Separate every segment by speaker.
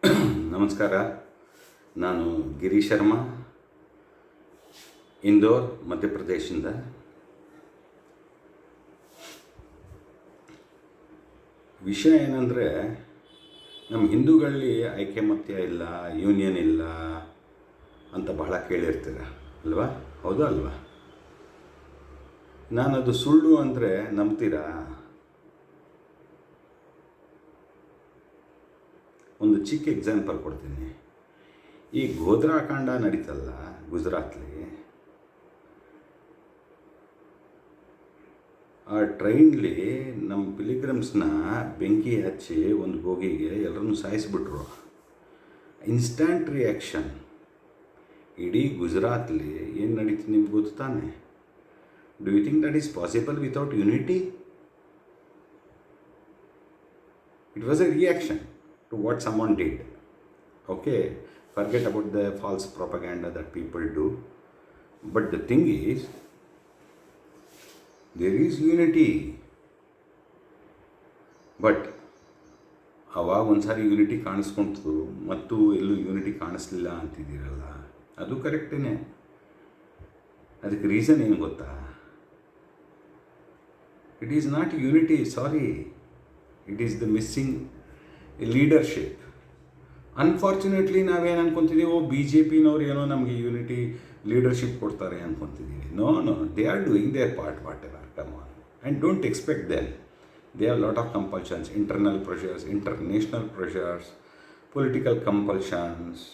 Speaker 1: ನಮಸ್ಕಾರ. ನಾನು ಗಿರೀಶ್ ಶರ್ಮಾ, ಇಂದೋರ್, ಮಧ್ಯಪ್ರದೇಶದಿಂದ. ವಿಷಯ ಏನಂದರೆ, ನಮ್ಮ ಹಿಂದೂಗಳಲ್ಲಿ ಐಕ್ಯಮತ್ಯ ಇಲ್ಲ, ಯೂನಿಯನ್ ಇಲ್ಲ ಅಂತ ಬಹಳ ಕೇಳಿರ್ತೀರ ಅಲ್ವಾ? ಹೌದಾ ಅಲ್ವಾ? ನಾನದು ಸುಳ್ಳು ಅಂದರೆ ನಂಬ್ತೀರಾ? ಒಂದು ಚಿಕ್ಕ ಎಕ್ಸಾಂಪಲ್ ಕೊಡ್ತೀನಿ. ಈ ಗೋಧ್ರಾಕಾಂಡ ನಡೀತಲ್ಲ ಗುಜರಾತ್ಲಿ, ಆ ಟ್ರೈನ್ಲಿ ನಮ್ಮ ಪಿಲಿಗ್ರಮ್ಸ್ನ ಬೆಂಕಿ ಹಚ್ಚಿ ಒಂದು ಬೋಗಿಗೆ ಎಲ್ಲರನ್ನೂ ಸಾಯಿಸಿಬಿಟ್ರು. Instant reaction. ಇಡೀ ಗುಜರಾತ್ಲಿ ಏನು ನಡೀತು ನಿಮ್ಗೆ ಗೊತ್ತು ತಾನೆ? Do you think that is possible without unity? It was a reaction to what someone did. Okay, forget about the false propaganda that people do. But the thing is, there is unity. But ಅವಾಗ ಒಂದ್ಸಾರಿ unity ಕಾಣಿಸ್ಕೊಂತು ಮತ್ತು ಎಲ್ಲೂ unity ಕಾಣಿಸ್ಲಿಲ್ಲ ಅಂತಿದ್ದೀರಲ್ಲ, ಅದು ಕರೆಕ್ಟೇನೆ. ಅದಕ್ಕೆ reason ಏನು ಗೊತ್ತಾ? It is not unity, sorry, it is the missing leadership. Unfortunately ನಾವೇನು ಅಂದ್ಕೊತಿದ್ದೀವಿ, BJPನವ್ರು ಏನೋ ನಮಗೆ ಯೂನಿಟಿ ಲೀಡರ್ಶಿಪ್ ಕೊಡ್ತಾರೆ ಅಂದ್ಕೊತಿದ್ದೀವಿ. No, they are doing their part, whatever, come on, and don't expect them. They have lot of compulsions, internal pressures, international pressures, political compulsions,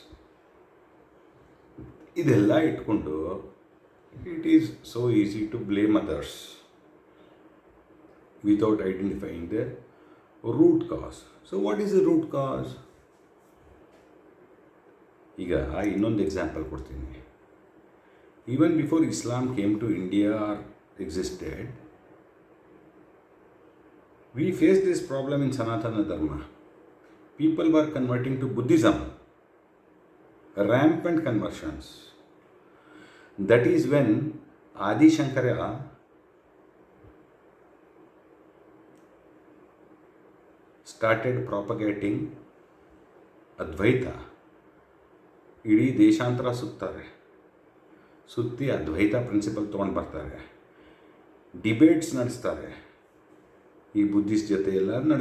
Speaker 1: ಇದೆಲ್ಲ ಇಟ್ಕೊಂಡು it is so easy to blame others without identifying the root cause. So what is the root cause? ಈಗ ಇನ್ನೊಂದು example ಕೊಡ್ತೀನಿ. Even before Islam came to India or existed, we faced this problem in Sanatana Dharma. People were converting to Buddhism, rampant conversions. That is when Adi Shankara started propagating ಅದ್ವೈತ. ಇಡೀ ದೇಶಾಂತರ ಸುತ್ತಿ ಅದ್ವೈತ principal ತೊಗೊಂಡು ಬರ್ತಾರೆ. Debates ನಡೆಸ್ತಾರೆ, ಈ Buddhist ಜೊತೆ ಎಲ್ಲರೂ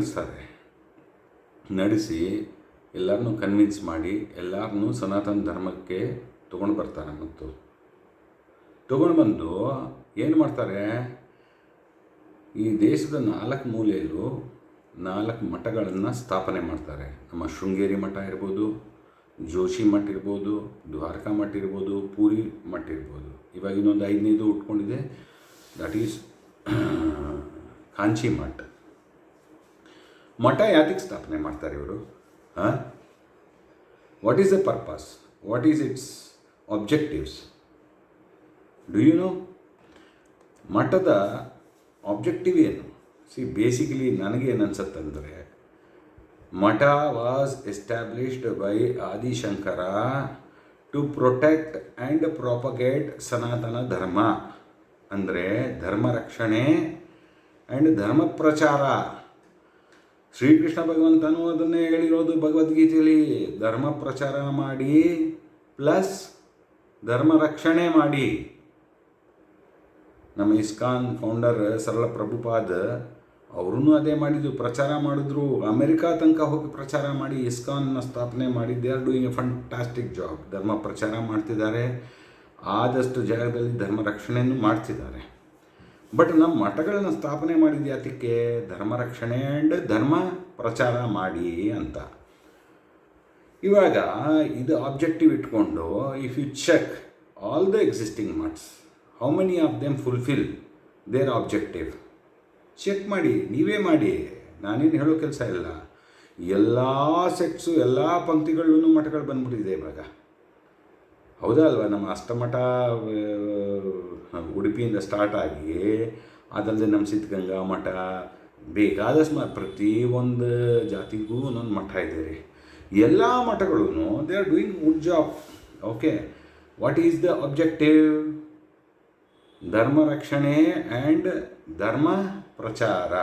Speaker 1: ನಡೆಸಿ ಎಲ್ಲರನ್ನೂ ಕನ್ವಿನ್ಸ್ ಮಾಡಿ ಎಲ್ಲರನ್ನೂ ಸನಾತನ ಧರ್ಮಕ್ಕೆ ತೊಗೊಂಡು ಬರ್ತಾರೆ. ಮತ್ತು ತೊಗೊಂಡು ಬಂದು ಏನು ಮಾಡ್ತಾರೆ, ಈ ದೇಶದ 4 ಮೂಲೆಯಲ್ಲೂ 4 ಮಠಗಳನ್ನು ಸ್ಥಾಪನೆ ಮಾಡ್ತಾರೆ. ನಮ್ಮ ಶೃಂಗೇರಿ ಮಠ ಇರ್ಬೋದು, ಜೋಶಿ ಮಠ ಇರ್ಬೋದು, ದ್ವಾರಕಾ ಮಠ ಇರ್ಬೋದು, ಪೂರಿ ಮಠ ಇರ್ಬೋದು. ಇವಾಗ ಇನ್ನೊಂದು 5ನೇದು ಉಟ್ಕೊಂಡಿದೆ, ದಟ್ ಈಸ್ ಕಾಂಚಿ ಮಠ. ಮಠ ಯಾತಕ್ಕೆ ಸ್ಥಾಪನೆ ಮಾಡ್ತಾರೆ ಇವರು? What is the purpose? What is its objectives? Do you know? ಮಠದ ಆಬ್ಜೆಕ್ಟಿವ್ ಏನು? ಬೇಸಿಕಲಿ ನನಗೇನು ಅನ್ಸುತ್ತಂದರೆ, math was established by Adi Shankara to protect and propagate Sanatana Dharma. ಅಂದರೆ ಧರ್ಮ ರಕ್ಷಣೆ ಆ್ಯಂಡ್ ಧರ್ಮ ಪ್ರಚಾರ. ಶ್ರೀಕೃಷ್ಣ ಭಗವಂತನೂ ಅದನ್ನೇ ಹೇಳಿರೋದು ಭಗವದ್ಗೀತೆಯಲ್ಲಿ, ಧರ್ಮ ಪ್ರಚಾರ ಮಾಡಿ ಪ್ಲಸ್ ಧರ್ಮ ರಕ್ಷಣೆ ಮಾಡಿ. ನಮ್ಮ ಇಸ್ಕಾನ್ ಫೌಂಡರ್ ಸರಳ ಪ್ರಭುಪಾದ ಅವ್ರೂ ಅದೇ ಮಾಡಿದ್ದು, ಪ್ರಚಾರ ಮಾಡಿದ್ರು. ಅಮೆರಿಕಾ ತನಕ ಹೋಗಿ ಪ್ರಚಾರ ಮಾಡಿ ಇಸ್ಕಾನ್ನ ಸ್ಥಾಪನೆ ಮಾಡಿ. They are doing A fantastic job. ಧರ್ಮ ಪ್ರಚಾರ ಮಾಡ್ತಿದ್ದಾರೆ, ಆದಷ್ಟು ಜಾಗದಲ್ಲಿ ಧರ್ಮ ರಕ್ಷಣೆಯನ್ನು ಮಾಡ್ತಿದ್ದಾರೆ. ಬಟ್ ನಮ್ಮ ಮಠಗಳನ್ನ ಸ್ಥಾಪನೆ ಮಾಡಿದ್ದು ಯಾತಕ್ಕೆ? ಧರ್ಮ ರಕ್ಷಣೆ ಆ್ಯಂಡ್ ಧರ್ಮ ಪ್ರಚಾರ ಮಾಡಿ ಅಂತ. ಇವಾಗ ಇದು ಆಬ್ಜೆಕ್ಟಿವ್ ಇಟ್ಕೊಂಡು if you check all the existing mutts, how many of them fulfil their objective? Check ಮಾಡಿ, ನೀವೇ ಮಾಡಿ, ನಾನೇನು ಹೇಳೋ ಕೆಲಸ ಇಲ್ಲ. ಎಲ್ಲ ಸೆಕ್ಟ್ಸು, ಎಲ್ಲ ಪಂಕ್ತಿಗಳೂ ಮಠಗಳು ಬಂದ್ಬಿಟ್ಟಿದೆ ಇವಾಗ. ಹೌದಾ ಅಲ್ವಾ? ನಮ್ಮ ಅಷ್ಟಮಠ ಉಡುಪಿಯಿಂದ ಸ್ಟಾರ್ಟ್ ಆಗಿ, ಅದಲ್ಲದೆ ನಮ್ಮ ಸಿದ್ಧಗಂಗಾ ಮಠ, ಬೇಕಾದಷ್ಟು ಪ್ರತಿಯೊಂದು ಜಾತಿಗೂ ಒಂದೊಂದು ಮಠ ಇದೆ ರೀ. ಎಲ್ಲ ಮಠಗಳೂ they are doing good job. Okay, what is the objective? ಧರ್ಮ ರಕ್ಷಣೆ ಆ್ಯಂಡ್ ಧರ್ಮ ಪ್ರಚಾರ.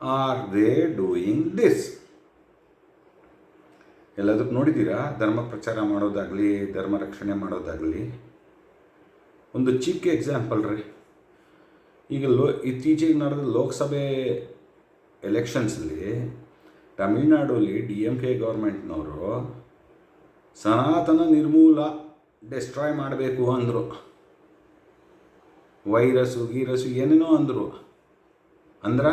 Speaker 1: Are they doing this? ಎಲ್ಲಾದರೂ ನೋಡಿದ್ದೀರಾ ಧರ್ಮ ಪ್ರಚಾರ ಮಾಡೋದಾಗಲಿ ಧರ್ಮ ರಕ್ಷಣೆ ಮಾಡೋದಾಗಲಿ? ಒಂದು ಚಿಕ್ಕ ಎಕ್ಸಾಂಪಲ್ ರೀ, ಈಗ ಇತ್ತೀಚೆಗೆ ನಡೆದ ಲೋಕಸಭೆ ಎಲೆಕ್ಷನ್ಸಲ್ಲಿ ತಮಿಳ್ನಾಡಲ್ಲಿ DMK ಗೌರ್ಮೆಂಟ್ನವರು ಸನಾತನ ನಿರ್ಮೂಲ ಡೆಸ್ಟ್ರಾಯ್ ಮಾಡಬೇಕು ಅಂದರು. ವೈರಸ್ಸು ಏನೇನೋ ಅಂದರು. ಅಂದ್ರೆ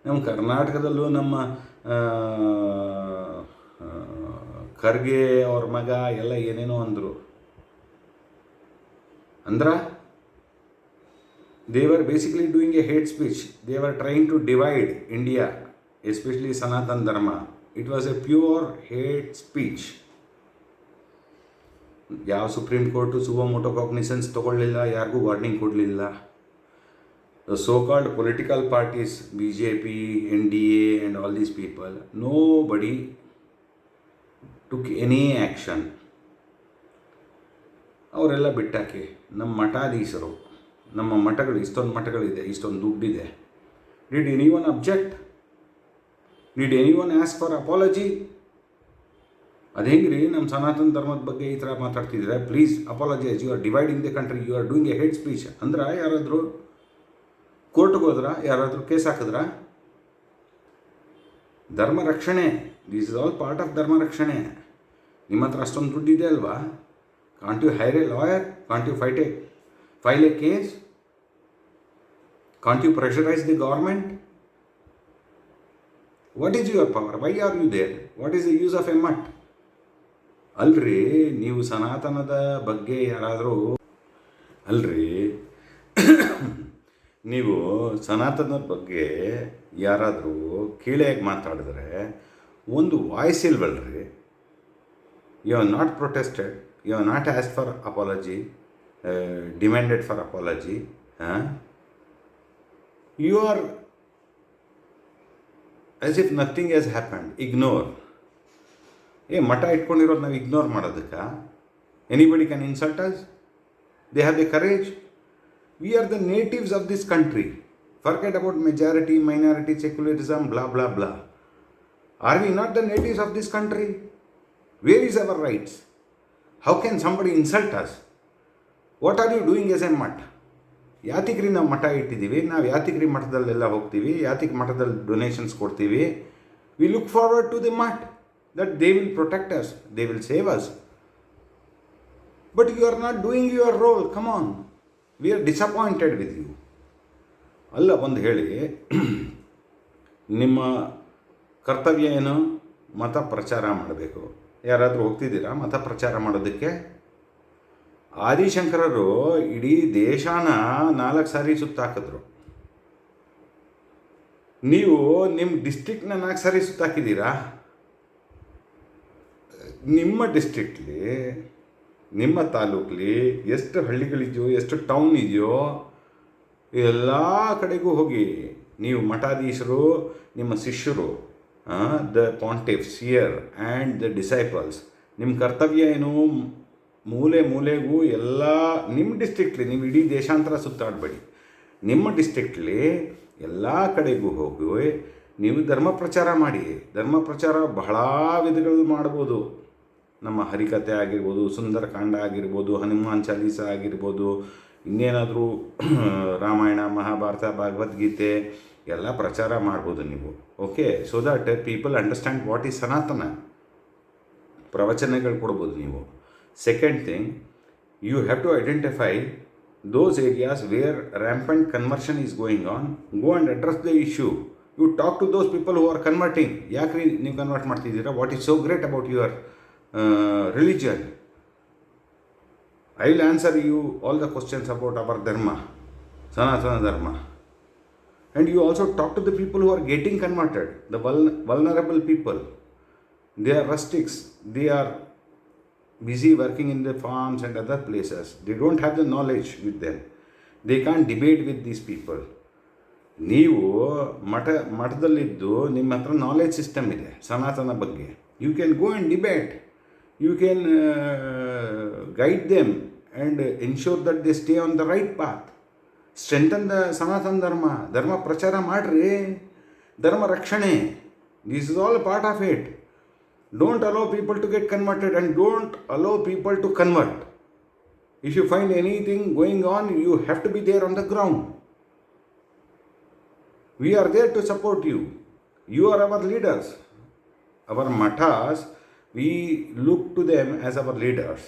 Speaker 1: ನಮ್ಮ ಕರ್ನಾಟಕದಲ್ಲೂ ನಮ್ಮ ಖರ್ಗೆ ಅವ್ರ ಮಗ ಎಲ್ಲ ಏನೇನೋ ಅಂದರು. ಅಂದ್ರೆ they were basically doing a hate speech. They were trying to divide India, especially Sanatan Dharma. It was a pure hate speech. ಯಾವ ಸುಪ್ರೀಂ ಕೋರ್ಟು ಸುವಮೋಟೋ ಕಾಗ್ನಿಸೆನ್ಸ್ ತೊಗೊಳ್ಳಿಲ್ಲ, ಯಾರಿಗೂ ವಾರ್ನಿಂಗ್ ಕೊಡಲಿಲ್ಲ. The so-called political parties, BJP, NDA and all these people, nobody took any action. ಅವರೆಲ್ಲ ಬಿಟ್ಟಾಕಿ ನಮ್ಮ ಮಠಾಧೀಶರು, ನಮ್ಮ ಮಠಗಳು ಇಷ್ಟೊಂದು ಮಠಗಳಿದೆ, ಇಷ್ಟೊಂದು ದುಡ್ಡಿದೆ. Did anyone object? Did anyone ask for apology? ಅದು ಹೆಂಗ್ರಿ ನಮ್ಮ ಸನಾತನ ಧರ್ಮದ ಬಗ್ಗೆ ಈ ಥರ ಮಾತಾಡ್ತಿದ್ರೆ? Please apologise, you are dividing the country, you are doing a hate speech ಅಂದ್ರೆ ಯಾರಾದರೂ ಕೋರ್ಟ್ಗೆ ಹೋದ್ರ, ಯಾರಾದರೂ ಕೇಸ್ ಹಾಕಿದ್ರ? ಧರ್ಮ ರಕ್ಷಣೆ, this is all part of ಧರ್ಮ ರಕ್ಷಣೆ. ನಿಮ್ಮ ಹತ್ರ ಅಷ್ಟೊಂದು ದುಡ್ಡಿದೆ ಅಲ್ವಾ? Can't you hire a lawyer? Can't you file a case? Can't you pressurise the government? What is your power? Why are you there? What is the use of a math? ಅಲ್ರಿ, ನೀವು ಸನಾತನದ ಬಗ್ಗೆ ಯಾರಾದರೂ ನೀವು ಸನಾತನದ ಬಗ್ಗೆ ಯಾರಾದರೂ ಕೀಳೆಯಾಗಿ ಮಾತಾಡಿದ್ರೆ ಒಂದು ವಾಯ್ಸ್ ಇಲ್ವಲ್ರಿ? You are not protested, you are not ask for apology, demanded for apology. You are as if nothing has happened. Ignore. ಮಠ ಇಟ್ಕೊಂಡಿರೋದು ನಾವು ಇಗ್ನೋರ್ ಮಾಡೋದಕ್ಕೆ? Anybody can insult us? They have the courage. We are the natives of this country. Forget about majority, minority, secularism, blah, blah, blah. Are we not the natives of this country? Where is our rights? How can somebody insult us? What are you doing as a ಮಠ? ಯಾತಿಗ್ರಿ ನಾವು ಮಠ ಇಟ್ಟಿದ್ದೀವಿ, ನಾವು ಯಾತಿಗ್ರಿ ಮಠದಲ್ಲೆಲ್ಲ ಹೋಗ್ತೀವಿ, ಯಾತಿಗೆ ಮಠದಲ್ಲಿ donations ಕೊಡ್ತೀವಿ. We look forward to the Math, that they will protect us, they will save us. But you are not doing your role, come on. We are disappointed with you. ಅಲ್ಲ, ಒಂದು ಹೇಳಿ, ನಿಮ್ಮ ಕರ್ತವ್ಯ ಏನು? ಮತ ಪ್ರಚಾರ ಮಾಡಬೇಕು. ಯಾರಾದರೂ ಹೋಗ್ತಿದ್ದೀರಾ ಮತ ಪ್ರಚಾರ ಮಾಡೋದಕ್ಕೆ? ಆದಿಶಂಕರರು ಇಡೀ ದೇಶನ 4 ಸಾರಿ ಸುತ್ತಾಕಿದ್ರು. ನೀವು ನಿಮ್ಮ ಡಿಸ್ಟ್ರಿಕ್ಟ್ನ 4 ಸಾರಿ ಸುತ್ತಾಕಿದ್ದೀರಾ? ನಿಮ್ಮ ಡಿಸ್ಟ್ರಿಕ್ಟ್ಲಿ, ನಿಮ್ಮ ತಾಲೂಕಲ್ಲಿ ಎಷ್ಟು ಹಳ್ಳಿಗಳಿದೆಯೋ, ಎಷ್ಟು ಟೌನ್ ಇದೆಯೋ, ಎಲ್ಲ ಕಡೆಗೂ ಹೋಗಿ ನೀವು ಮಠಾಧೀಶರು, ನಿಮ್ಮ ಶಿಷ್ಯರು, the pontiffs here and the disciples, ನಿಮ್ಮ ಕರ್ತವ್ಯ ಏನು? ಮೂಲೆ ಮೂಲೆಗೂ ಎಲ್ಲ ನಿಮ್ಮ ಡಿಸ್ಟ್ರಿಕ್ಟ್ಲಿ, ನೀವು ಇಡೀ ದೇಶಾಂತರ ಸುತ್ತಾಡಬೇಡಿ, ನಿಮ್ಮ ಡಿಸ್ಟ್ರಿಕ್ಟ್ಲಿ ಎಲ್ಲ ಕಡೆಗೂ ಹೋಗಿ ನೀವು ಧರ್ಮ ಪ್ರಚಾರ ಮಾಡಿ. ಧರ್ಮ ಪ್ರಚಾರ ಬಹಳ ವಿಧಗಳು ಮಾಡ್ಬೋದು. ನಮ್ಮ ಹರಿಕಥೆ ಆಗಿರ್ಬೋದು, ಸುಂದರಕಾಂಡ ಆಗಿರ್ಬೋದು, ಹನುಮಾನ್ ಚಾಲೀಸ ಆಗಿರ್ಬೋದು, ಇನ್ನೇನಾದರೂ ರಾಮಾಯಣ, ಮಹಾಭಾರತ, ಭಗವದ್ಗೀತೆ ಎಲ್ಲ ಪ್ರಚಾರ ಮಾಡ್ಬೋದು ನೀವು. Okay, so that people understand what is Sanatana. ಪ್ರವಚನಗಳು ಕೊಡ್ಬೋದು ನೀವು. Second thing, you have to identify those areas where rampant conversion is going on. Go and address the issue. You talk to those people who are converting. ಯಾಕ್ರಿ ನೀವು convert ಮಾಡ್ತಿದ್ದೀರಾ? What is so great about your religion? I will answer you all the questions about our dharma, Sanatana Dharma. And you also talk to the people who are getting converted, the vulnerable people. They are rustics. They are busy working in the farms and other places. They don't have the knowledge with them. They can't debate with these people. ನೀವು ಮಠದಲ್ಲಿದ್ದು ನಿಮ್ಮ ಹತ್ರ knowledge system ಇದೆ ಸನಾತನ ಬಗ್ಗೆ. You can go and debate. You can guide them and ensure that they stay on the right path. Strengthen the Sanatana Dharma. Dharma prachara ಮಾಡ್ರಿ. ಧರ್ಮ ರಕ್ಷಣೆ. This is all part of it. Don't allow people to get converted, and don't allow people to convert. If you find anything going on, you have to be there on the ground. We are there to support you. You are our leaders. Our mathas, we look to them as our leaders.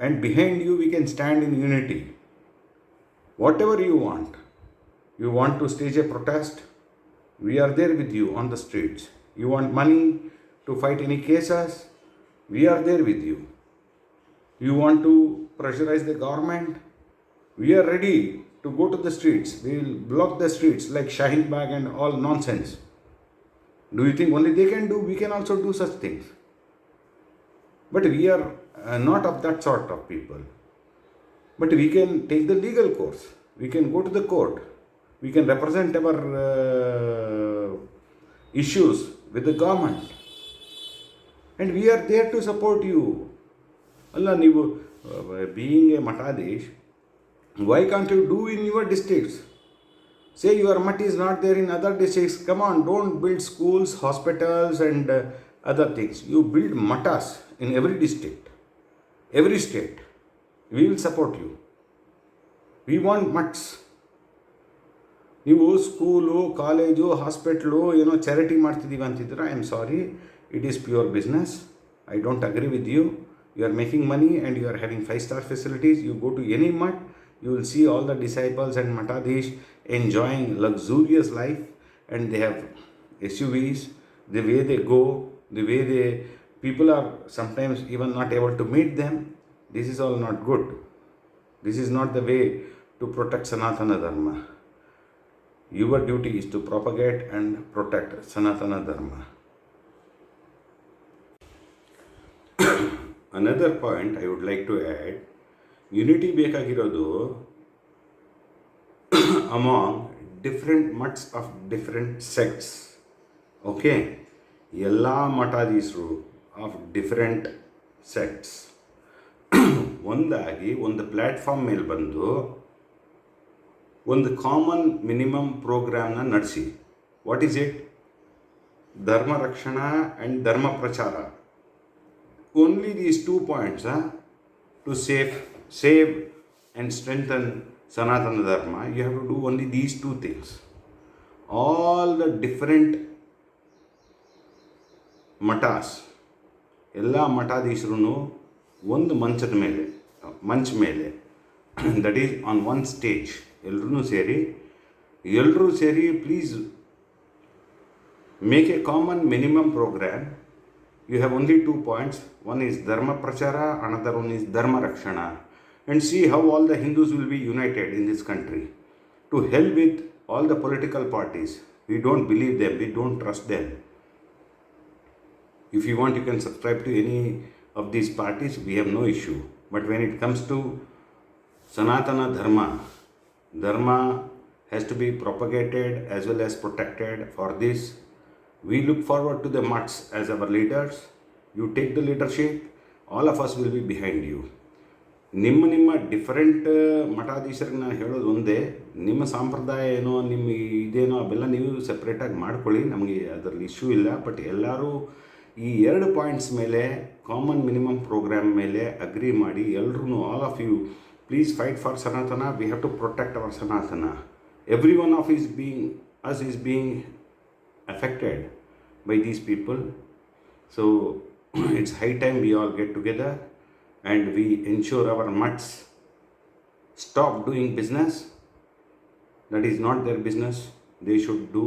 Speaker 1: And behind you, we can stand in unity. Whatever you want. You want to stage a protest? We are there with you on the streets. You want money to fight any cases? We are there with you. You want to pressurize the government? We are ready to go to the streets. We will block the streets like Shaheen Bagh and all nonsense. Do you think only they can do? We can also do such things. But we are not of that sort of people. But we can take the legal course. We can go to the court. We can represent our issues with the government. And we are there to support you. Allah, being a Matadish, why can't you do in your districts? Say your mat is not there in other districts. Come on, don't build schools, hospitals and other things. You build matas in every district, every state. We will support you. We want mats. ನೀವು school, college, hospital ಏನೋ charity ಮಾಡ್ತಿದ್ದೀವಿ ಅಂತಿದ್ರೆ I am sorry, it is pure business. I don't agree with you. You are making money and you are having 5-star facilities. You go to any mat, you will see all the disciples and Matadish enjoying luxurious life, and they have SUVs. The way they go, the way people are sometimes even not able to meet them. This is all not good. This is not the way to protect Sanatana Dharma. Your duty is to propagate and protect Sanatana Dharma. Another point I would like to add, unity ಬೇಕಾಗಿರೋದು among different mats of different sects. Okay? ಎಲ್ಲ ಮಠಾಧೀಶರು of different sects ಒಂದಾಗಿ ಒಂದು platform ಮೇಲೆ ಬಂದು ಒಂದು common minimum ಪ್ರೋಗ್ರಾಮ್ನ ನಡೆಸಿ. What is it? ಧರ್ಮ ರಕ್ಷಣಾ ಆ್ಯಂಡ್ ಧರ್ಮ ಪ್ರಚಾರ. Only these 2 points to save and strengthen Sanatana Dharma. You have to do only these 2 things. All the different maths, ಎಲ್ಲ ಮಠಾಧೀಶರು ಒಂದು ಮಂಚ ಮೇಲೆ that is on one stage ಎಲ್ಲರೂ ಸೇರಿ please make a common minimum programme. You have only 2 points. One is ಧರ್ಮ ಪ್ರಚಾರ, another one is ಧರ್ಮ ರಕ್ಷಣಾ, and see how all the Hindus will be united in this country. To hell with all the political parties. We don't believe them, we don't trust them. If you want, you can subscribe to any of these parties. We have no issue. But when it comes to Sanatana Dharma has to be propagated as well as protected. For this, we look forward to the mats as our leaders. You take the leadership. All of us will be behind you. ನಿಮ್ಮ different ಮಠಾಧೀಶರಿಗೆ ನಾನು ಹೇಳೋದು ಒಂದೇ, ನಿಮ್ಮ ಸಂಪ್ರದಾಯ ಏನೋ ನಿಮ್ಮ ಇದೇನೋ ಅವೆಲ್ಲ ನೀವು ಸಪ್ರೇಟಾಗಿ ಮಾಡ್ಕೊಳ್ಳಿ, ನಮಗೆ ಅದರಲ್ಲಿ ಇಶ್ಯೂ ಇಲ್ಲ. ಬಟ್ ಎಲ್ಲರೂ ಈ 2 ಪಾಯಿಂಟ್ಸ್ ಮೇಲೆ, ಕಾಮನ್ ಮಿನಿಮಮ್ ಪ್ರೋಗ್ರಾಮ್ ಮೇಲೆ ಅಗ್ರಿ ಮಾಡಿ ಎಲ್ಲರೂ, all of you, please fight for Sanatana. We have to protect our Sanatana. Every one of us is being affected by these people. So it's high time we all get together and we ensure our mats stop doing business. That is not their business. They should do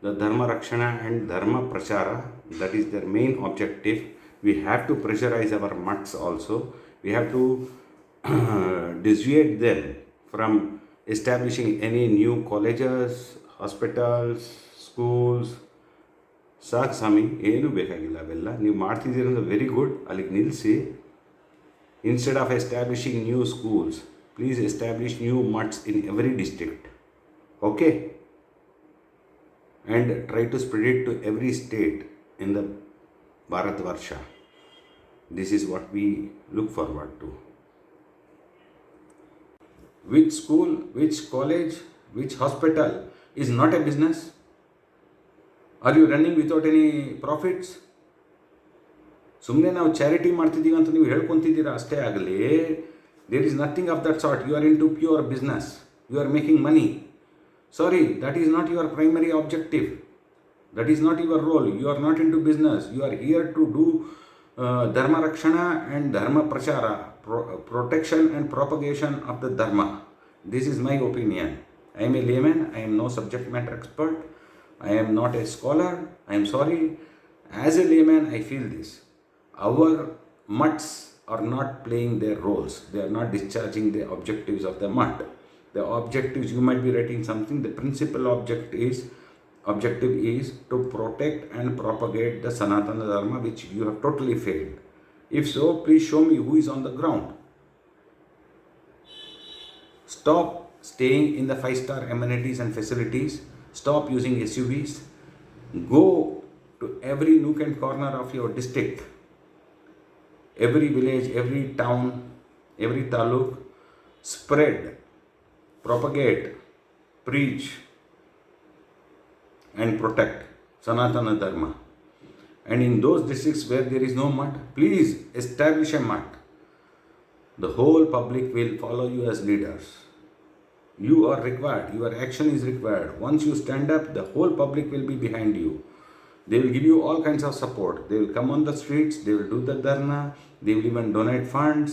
Speaker 1: the Dharma Rakshana and Dharma Prachara. That is their main objective. We have to pressurize our mats also. We have to dissuade them from establishing any new colleges, hospitals, schools. ಸಾಕು ಸ್ವಾಮಿ, ಏನೂ ಬೇಕಾಗಿಲ್ಲ ಅವೆಲ್ಲ. ನೀವು ಮಾಡ್ತಿದ್ದೀರಂದ್ರೆ very good, ಅಲ್ಲಿಗೆ ನಿಲ್ಲಿಸಿ. Instead of establishing new schools, please establish new mats in every district. Okay? And try to spread it to every state in the Bharatvarsha. This is what we look forward to. Which school, which college, which hospital is not a business? Are you running without any profits? ಸುಮ್ಮನೆ ನಾವು charity ಮಾಡ್ತಿದ್ದೀವಿ ಅಂತ ನೀವು ಹೇಳ್ಕೊತಿದ್ದೀರಾ ಅಷ್ಟೇ ಆಗಲಿ. There is nothing of that sort. You are into pure business. You are making money. Sorry, that is not your primary objective. That is not your role. You are not into business. You are here to do dharma rakshana and dharma prachara, protection and propagation of the dharma. This is my opinion. I am a layman. I am no subject matter expert. I am not a scholar. I am sorry. As a layman, I feel this. Our mutts are not playing their roles. They are not discharging the objectives of the mutt. The objectives, you might be writing something. The principal objective is to protect and propagate the Sanatana Dharma, which you have totally failed. If so, please show me who is on the ground. Stop staying in the 5-star amenities and facilities. Stop using SUVs. Go to every nook and corner of your district, every village, every town, every taluk. Spread, propagate, preach and protect Sanatana Dharma. And in those districts where there is no mutt, please establish a mutt. The whole public will follow you as leaders. You are required. Your action is required. Once you stand up, the whole public will be behind you. They will give you all kinds of support. They will come on the streets. They will do the dharna. They will even donate funds.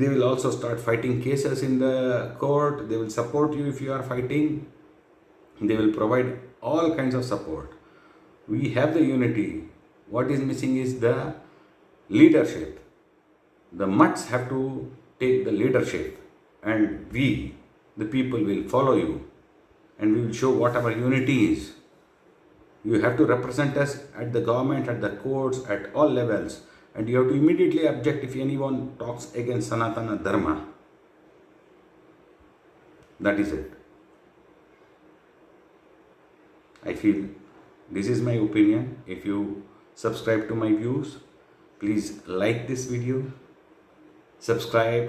Speaker 1: They will also start fighting cases in the court. They will support you if you are fighting. They will provide all kinds of support. We have the unity. What is missing is the leadership. The mutts have to take the leadership, and we, the people, will follow you, and we will show what our unity is. You have to represent us at the government, at the courts, at all levels, and you have to immediately object if anyone talks against Sanatana Dharma. That is it. I feel this is my opinion. If you subscribe to my views, please like this video, subscribe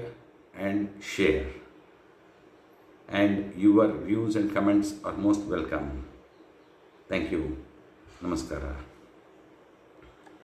Speaker 1: and share. And your views and comments are most welcome. Thank you. Namaskara.